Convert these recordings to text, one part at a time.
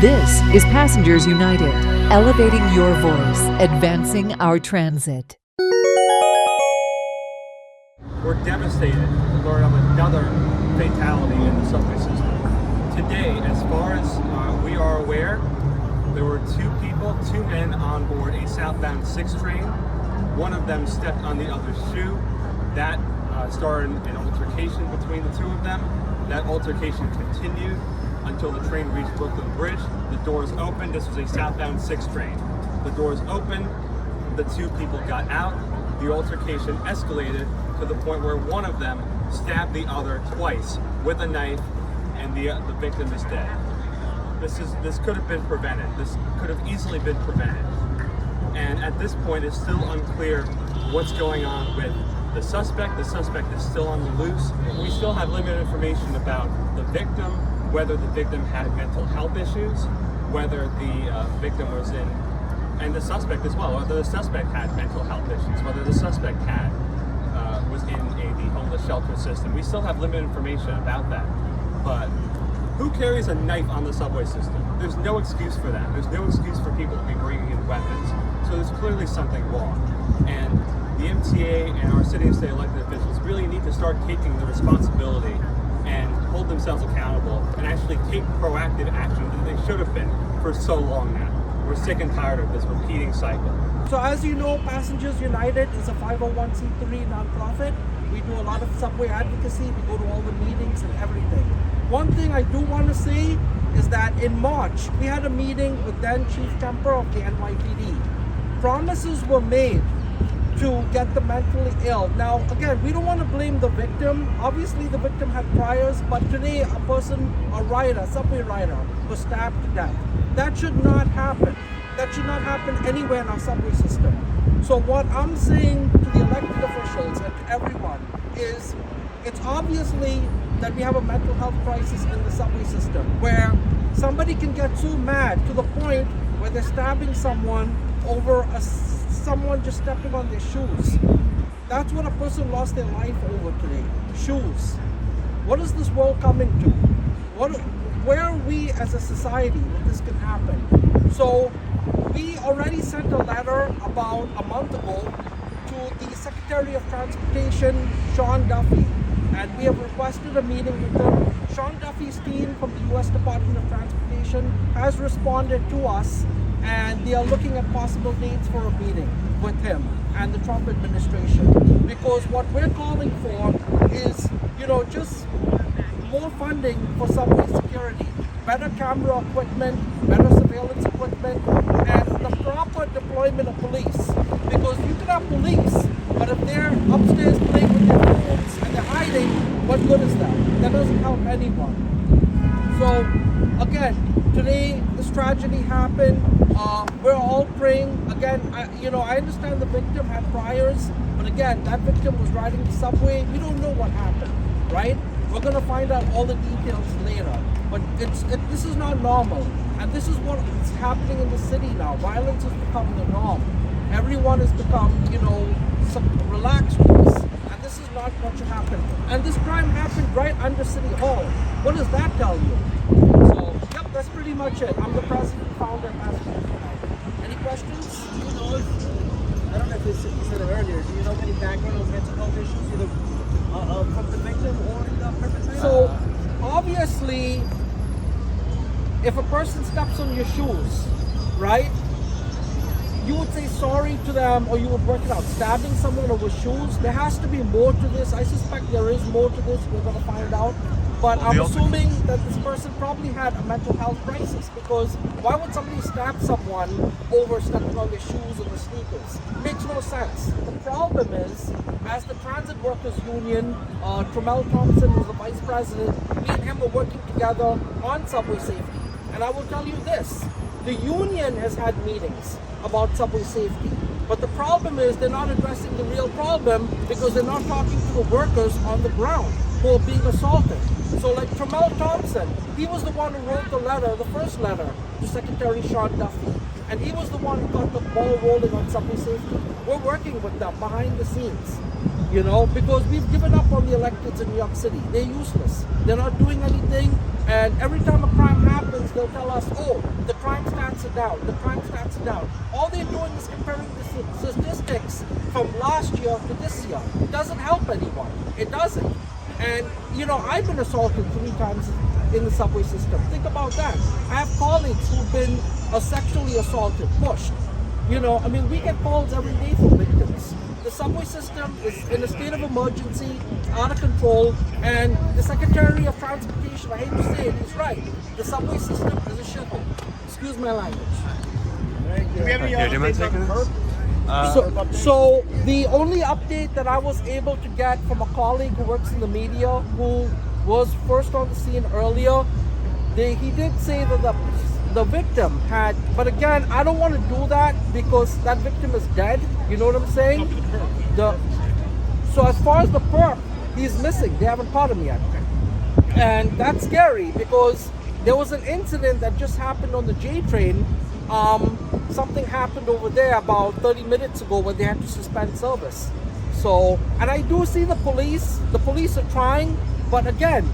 This is Passengers United, elevating your voice, advancing our transit. We're devastated to learn of another fatality in the subway system. Today, as far as we are aware, there were two men on board a southbound 6 train. One of them stepped on the other's shoe. That started an altercation between the two of them. That altercation continued until the train reached Brooklyn Bridge. The doors opened. This was a southbound 6 train. The doors opened. The two people got out. The altercation escalated to the point where one of them stabbed the other twice with a knife, and the victim is dead. This could have been prevented. This could have easily been prevented. And at this point, it's still unclear what's going on with the suspect. The suspect is still on the loose. We still have limited information about the victim, whether the victim had mental health issues, whether the victim was in, and the suspect as well, whether the suspect had mental health issues, whether the suspect was in the homeless shelter system. We still have limited information about that. But who carries a knife on the subway system? There's no excuse for that. There's no excuse for people to be bringing in weapons. So there's clearly something wrong. And the MTA and our city and state elected officials really need to start taking the responsibility and hold themselves accountable and actually take proactive action that they should have been for so long now. We're sick and tired of this repeating cycle. So as you know, Passengers United is a 501c3 nonprofit. We do a lot of subway advocacy. We go to all the meetings and everything. One thing I do want to say is that in March, we had a meeting with then Chief Kemper of the NYPD. Promises were made to get the mentally ill. Now, again, we don't want to blame the victim. Obviously, the victim had priors, but today a subway rider, was stabbed to death. That should not happen. That should not happen anywhere in our subway system. So what I'm saying to the elected officials and to everyone is, it's obviously that we have a mental health crisis in the subway system, where somebody can get so mad to the point where they're stabbing someone over someone just stepping on their shoes. That's what a person lost their life over today. Shoes. What is this world coming to? Where are we as a society that this can happen? So we already sent a letter about a month ago to the Secretary of Transportation, Sean Duffy, and we have requested a meeting with him. Sean Duffy's team from the U.S. Department of Transportation has responded to us, and they are looking at possible dates for a meeting with him and the Trump administration. Because what we're calling for is, just more funding for subway security, better camera equipment, better surveillance equipment, and the proper deployment of police. Because you can have police, but if they're upstairs playing with their phones and they're hiding, what good is that? That doesn't help anyone. So, again, today this tragedy happened. We're all praying. Again, I understand the victim had priors, but again, that victim was riding the subway. We don't know what happened, right? We're going to find out all the details later. But this is not normal. And this is what is happening in the city now. Violence has become the norm. Everyone has become, some relaxed with this. And this is not what should happen. And this crime happened right under City Hall. What does that tell you? So, yep, that's pretty much it. I'm the president, founder, and Passengers United. Any questions? I don't know if you said it earlier. Do you know any background of mental health issues, either from the victim or the perpetrator? So, obviously, if a person steps on your shoes, right, you would say sorry to them, or you would work it out. Stabbing someone over shoes, there has to be more to this. I suspect there is more to this. We're going to find out. But I'm assuming that this person probably had a mental health crisis, because why would somebody stab someone over stepping on their shoes or the sneakers? Makes no sense. The problem is, as the Transit Workers Union, Tremel Thompson was the vice president, me and him were working together on subway safety. And I will tell you this, the union has had meetings about subway safety. But the problem is they're not addressing the real problem, because they're not talking to the workers on the ground who are being assaulted. So like Tremel Thompson, he was the one who wrote the first letter to Secretary Sean Duffy. And he was the one who got the ball rolling on subway safety. We're working with them behind the scenes, because we've given up on the electeds in New York City. They're useless. They're not doing anything. And every time a crime happens, they'll tell us, oh, are down, the crime stats are down. All they're doing is comparing the statistics from last year to this year. It doesn't help anyone. It doesn't. And, you know, I've been assaulted 3 times in the subway system. Think about that. I have colleagues who've been sexually assaulted, pushed. You know, I mean, we get calls every day from victims. The subway system is in a state of emergency, out of control, and the Secretary of Transportation, I hate to say it, is right. The subway system is a shithole. Excuse my language. Do we have any updates on the perp? So the only update that I was able to get from a colleague who works in the media, who was first on the scene earlier, he did say that the victim had, but again, I don't want to do that because that victim is dead. You know what I'm saying? So as far as the perp, he's missing. They haven't caught him yet. And that's scary because there was an incident that just happened on the J train. Something happened over there about 30 minutes ago when they had to suspend service. So, and I do see the police are trying, but again,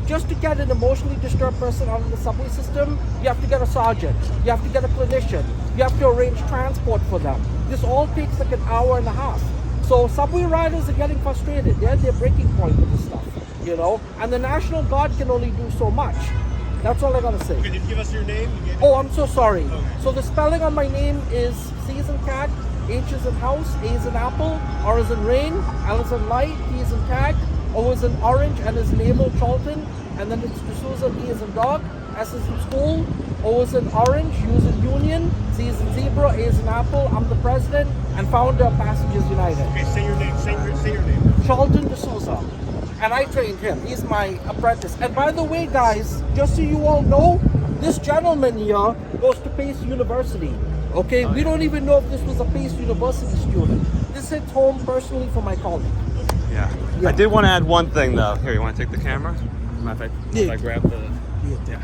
just to get an emotionally disturbed person out of the subway system, you have to get a sergeant, you have to get a clinician, you have to arrange transport for them. This all takes like an hour and a half. So subway riders are getting frustrated. They're at their breaking point with this stuff, you know, and the National Guard can only do so much. That's all I gotta say. Okay, did you give us your name? Oh, I'm so sorry. Okay. So the spelling on my name is C as in cat, H as in house, A as in apple, R as in rain, L as in light, T as in tag, O as in orange, N as in Abel, Charlton, and then it's D'Souza, D as in dog, S as in school, O as in orange, U as in union, Z as in zebra, A as in apple. I'm the president and founder of Passengers United. Okay, say your name. Say your name. Charlton D'Souza. And I trained him. He's my apprentice. And by the way, guys, just so you all know, this gentleman here goes to Pace University. Okay, we don't even know if this was a Pace University student. This hits home personally for my colleague. Yeah. Yeah. I did want to add one thing though. Here, you want to take the camera? Mind if I grab the? Yeah.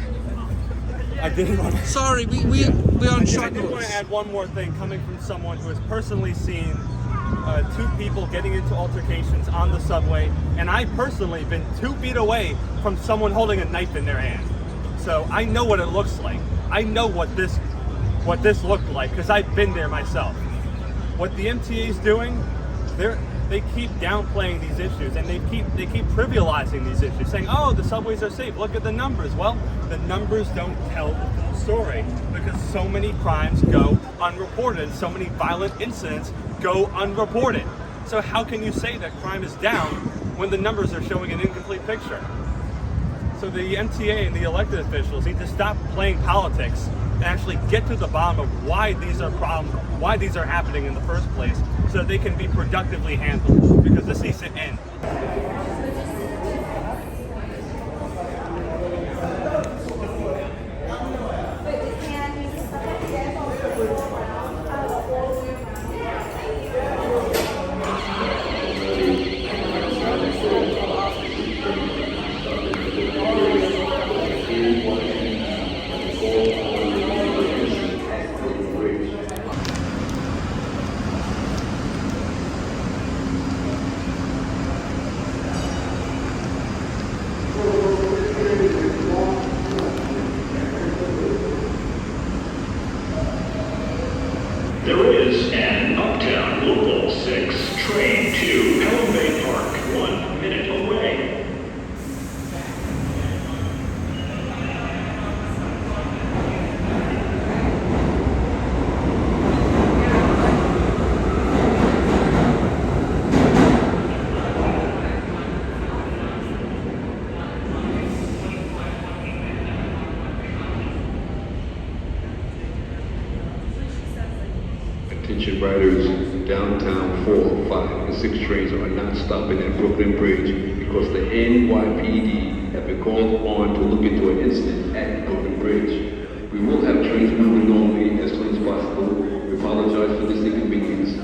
I did want to. Sorry, we're on I short did want notice. to add one more thing coming from someone who has personally seen 2 people getting into altercations on the subway, and I personally been 2 feet away from someone holding a knife in their hand. So I know what it looks like. I know what this looked like because I've been there myself. What the MTA is doing, they keep downplaying these issues, and they keep trivializing these issues, saying, "Oh, the subways are safe. Look at the numbers." Well, the numbers don't tell the full story because so many crimes go unreported, so many violent incidents go unreported. So how can you say that crime is down when the numbers are showing an incomplete picture? So the MTA and the elected officials need to stop playing politics and actually get to the bottom of why these are problems, why these are happening in the first place, so that they can be productively handled, because this needs to end. There is an Uptown Local 6 train to Pelham Bay Park, 1 minute away. Attention riders, downtown 4, 5, and 6 trains are not stopping at Brooklyn Bridge because the NYPD have been called on to look into an incident at Brooklyn Bridge. We will have trains moving normally as soon as possible. We apologize for this inconvenience.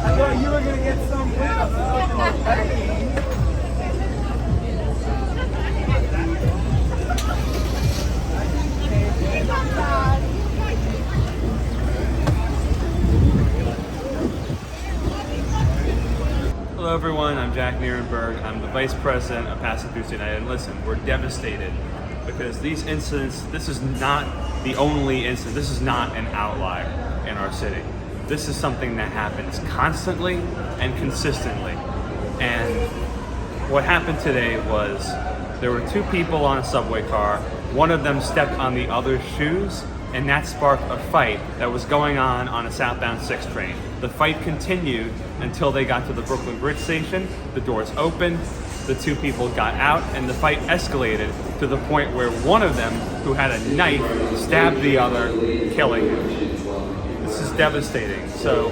I thought you were gonna get some with us. Hello everyone, I'm Jack Nierenberg. I'm the Vice President of Passengers United. And listen, we're devastated because these incidents, this is not the only incident, this is not an outlier in our city. This is something that happens constantly and consistently. And what happened today was there were two people on a subway car. One of them stepped on the other's shoes, and that sparked a fight that was going on a southbound 6 train. The fight continued until they got to the Brooklyn Bridge station. The doors opened, the two people got out, and the fight escalated to the point where one of them, who had a knife, stabbed the other, killing him. This is devastating. So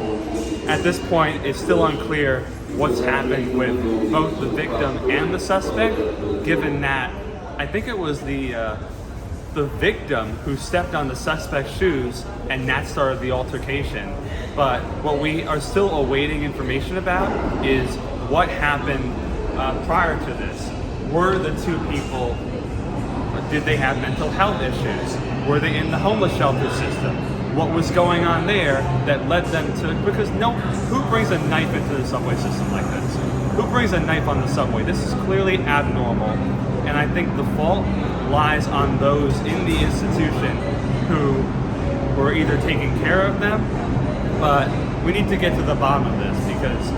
at this point, it's still unclear what's happened with both the victim and the suspect, given that I think it was the victim who stepped on the suspect's shoes, and that started the altercation. But what we are still awaiting information about is what happened prior to this. Were the two people, did they have mental health issues? Were they in the homeless shelter system? What was going on there that led them to, because who brings a knife into the subway system like this? Who brings a knife on the subway? This is clearly abnormal, and I think the fault lies on those in the institution who were either taking care of them, but we need to get to the bottom of this, because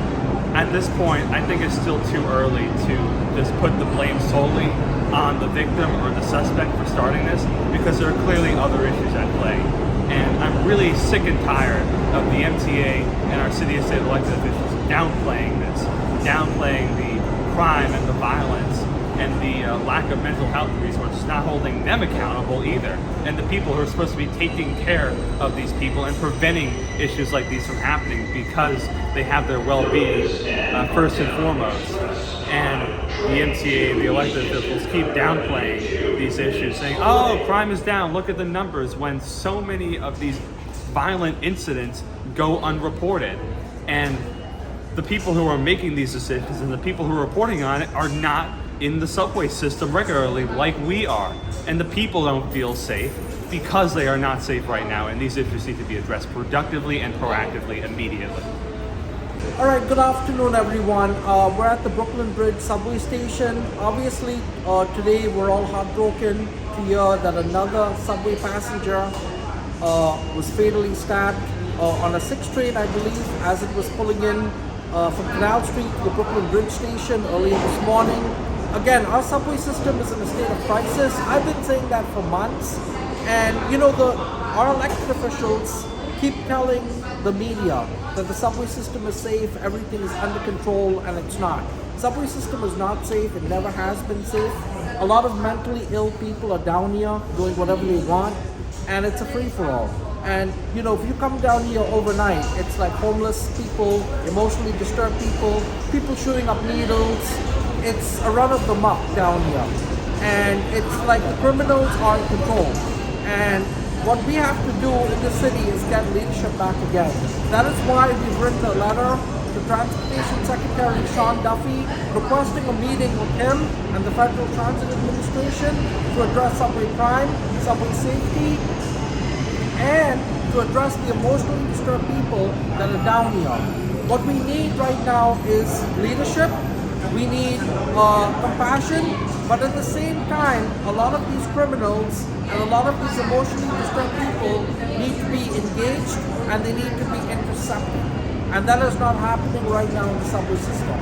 at this point, I think it's still too early to just put the blame solely on the victim or the suspect for starting this, because there are clearly other issues at play. And I'm really sick and tired of the MTA and our city and state elected officials downplaying this, downplaying the crime and the violence and the lack of mental health resources, not holding them accountable either. And the people who are supposed to be taking care of these people and preventing issues like these from happening because they have their well-being first and foremost. And the MTA and the elected officials keep downplaying these issues, saying, oh, crime is down, look at the numbers, when so many of these violent incidents go unreported. And the people who are making these decisions and the people who are reporting on it are not in the subway system regularly like we are. And the people don't feel safe because they are not safe right now, and these issues need to be addressed productively and proactively immediately. All right, good afternoon, everyone. We're at the Brooklyn Bridge subway station. Obviously, today we're all heartbroken to hear that another subway passenger was fatally stabbed on a 6 train, I believe, as it was pulling in from Canal Street to the Brooklyn Bridge station earlier this morning. Again, our subway system is in a state of crisis. I've been saying that for months. And, you know, our elected officials keep telling the media that the subway system is safe, everything is under control, and it's not. Subway system is not safe, it never has been safe. A lot of mentally ill people are down here doing whatever they want, and it's a free-for-all. And you know, if you come down here overnight, it's like homeless people, emotionally disturbed people, people shooting up needles. It's a run of the muck down here. And it's like the criminals are in control. And what we have to do in the city is get leadership back again. That is why we've written a letter to Transportation Secretary Sean Duffy requesting a meeting with him and the Federal Transit Administration to address subway crime, subway safety, and to address the emotionally disturbed people that are down here. What we need right now is leadership. We need compassion, but at the same time, a lot of these criminals and a lot of these emotionally disturbed people need to be engaged and they need to be intercepted. And that is not happening right now in the subway system.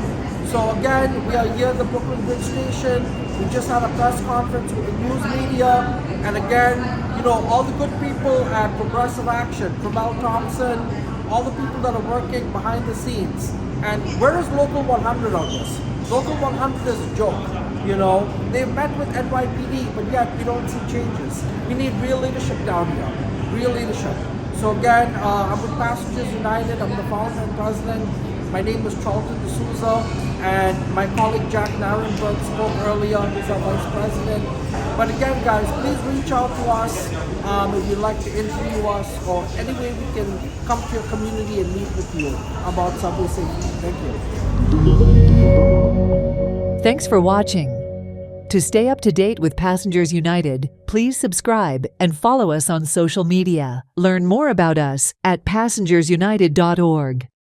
So again, we are here at the Brooklyn Bridge station. We just had a press conference with the news media. And again, you know, all the good people at Progressive Action, Pramel Thompson, all the people that are working behind the scenes. And where is Local 100 on this? Local 100 is a joke. You know, they've met with NYPD, but yet we don't see changes. We need real leadership down here, real leadership. So again, I'm with Passengers United. I'm the founder and president. My name is Charlton D'Souza, And my colleague Jack Nierenberg spoke earlier, who's our vice president. But again, guys, please reach out to us if you'd like to interview us or any way we can come to your community and meet with you about subway safety. Thank you. Thanks for watching. To stay up to date with Passengers United, please subscribe and follow us on social media. Learn more about us at passengersunited.org.